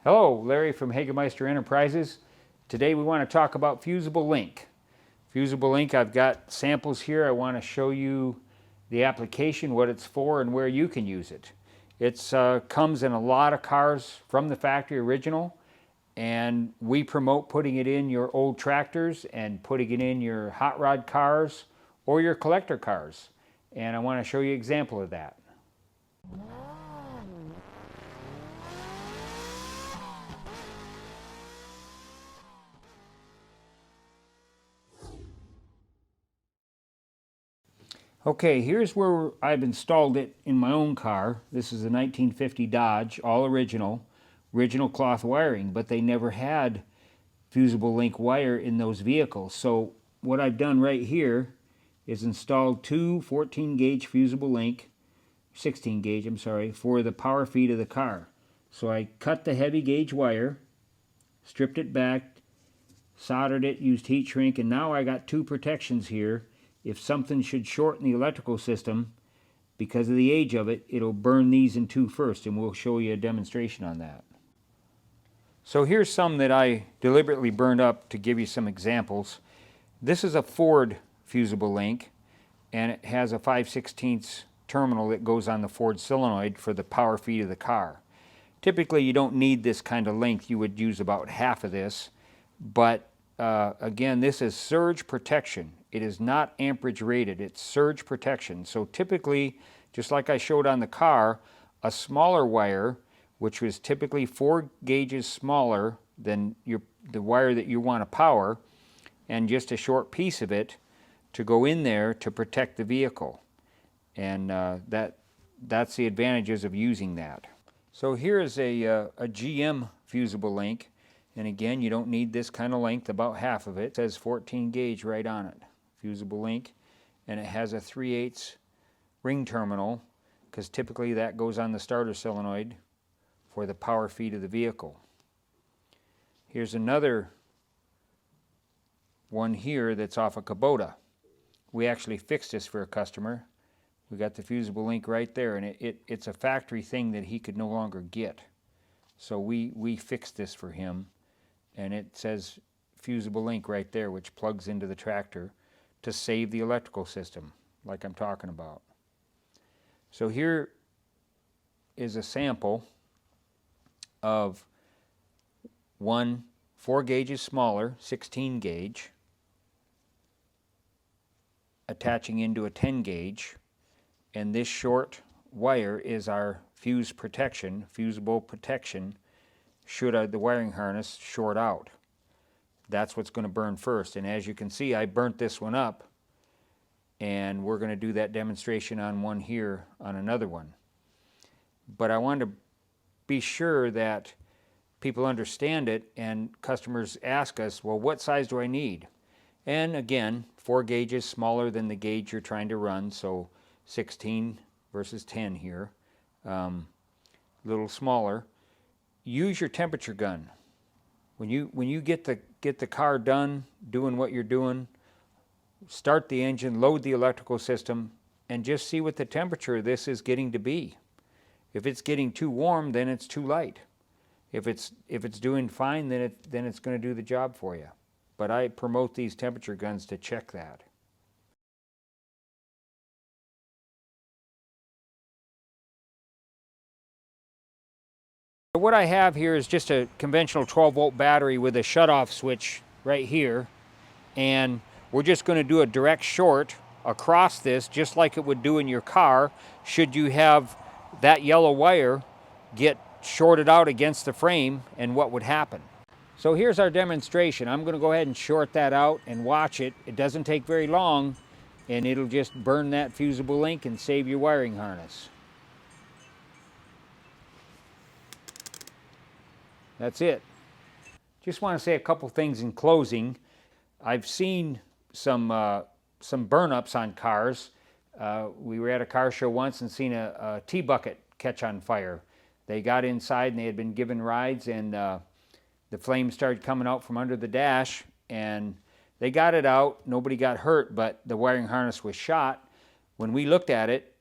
Hello, Larry from Hagemeister Enterprises. Today we want to talk about Fusible Link. Fusible Link, I've got samples here. I want to show you the application, what it's for, and where you can use it. It comes in a lot of cars from the factory original, and we promote putting it in your old tractors and putting it in your hot rod cars or your collector cars. And I want to show you an example of that. Okay, here's where I've installed it in my own car. This is a 1950 Dodge, all original cloth wiring, but they never had Fusible Link wire in those vehicles. So what I've done right here is installed two 14 gauge Fusible Link, 16 gauge, I'm sorry, for the power feed of the car. So I cut the heavy gauge wire, stripped it back, soldered it, used heat shrink, and now I got two protections here. If something should shorten the electrical system, because of the age of it, it'll burn these in two first, and we'll show you a demonstration on that. So here's some that I deliberately burned up to give you some examples. This is a Ford Fusible Link, and it has a 5/16 terminal that goes on the Ford solenoid for the power feed of the car. Typically you don't need this kind of length. You would use about half of this, but again, this is surge protection. It is not amperage rated, it's surge protection. So typically, just like I showed on the car, a smaller wire, which was typically 4 gauges smaller than the wire that you want to power, and just a short piece of it to go in there to protect the vehicle. And that's the advantages of using that. So here is a GM Fusible Link. And again, you don't need this kind of length, about half of it. It says 14 gauge right on it, Fusible Link. And it has a 3/8 ring terminal, because typically that goes on the starter solenoid for the power feed of the vehicle. Here's another one here that's off a Kubota. We actually fixed this for a customer. We got the Fusible Link right there, and it's a factory thing that he could no longer get. So we fixed this for him. And it says Fusible Link right there, which plugs into the tractor to save the electrical system, like I'm talking about. So here is a sample of one 4 gauges smaller, 16 gauge, attaching into a 10 gauge, and this short wire is our fuse protection, fusible protection, should the wiring harness short out. That's what's going to burn first. And as you can see, I burnt this one up, and we're going to do that demonstration on one here on another one. But I wanted to be sure that people understand it, and customers ask us, well, what size do I need? And again, 4 gauges smaller than the gauge you're trying to run, so 16 versus 10 here, a little smaller. Use your temperature gun. When you get the car done doing what you're doing, start the engine, load the electrical system, and just see what the temperature of this is getting to be. If it's getting too warm, then it's too light. If it's doing fine, then it's going to do the job for you. But I promote these temperature guns to check that. What I have here is just a conventional 12-volt battery with a shutoff switch right here, and we're just going to do a direct short across this, just like it would do in your car, should you have that yellow wire get shorted out against the frame, and what would happen. So here's our demonstration. I'm going to go ahead and short that out and watch it. It doesn't take very long, and it'll just burn that Fusible Link and save your wiring harness. That's it. Just want to say a couple things in closing. I've seen some burn-ups on cars. We were at a car show once and seen a T-bucket catch on fire. They got inside and they had been given rides, and the flames started coming out from under the dash, and they got it out. Nobody got hurt, but the wiring harness was shot. When we looked at it,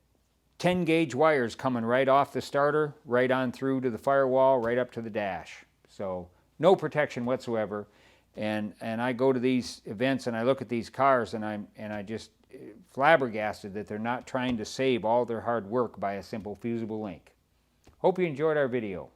10 gauge wires coming right off the starter, right on through to the firewall, right up to the dash. So no protection whatsoever. And I go to these events and I look at these cars and I just flabbergasted that they're not trying to save all their hard work by a simple fusible link. Hope you enjoyed our video.